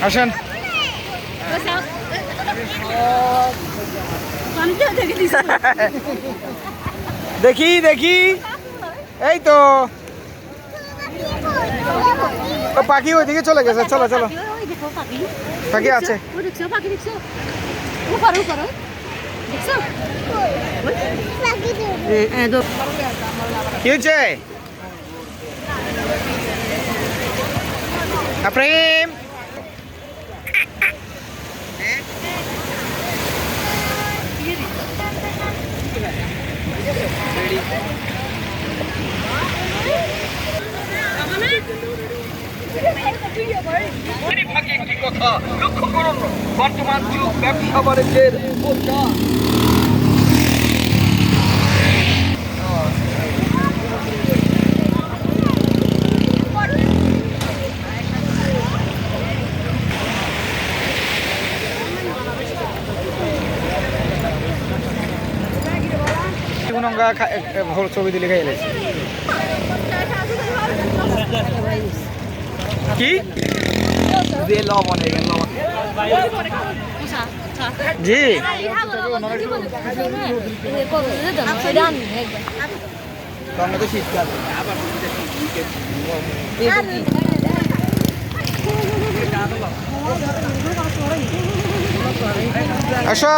আসেন। দেখি দেখি, এই তো পাখি ওইদিকে চলে গেছে। চলো চলো, পাখি আছে। কি হয়েছে প্রেম? একটি কথা লক্ষ্য করুন, বর্তমান যুগ ব্যবসা বাণিজ্যের ছবি দিলে খাই কি জি শীতকাল আসো।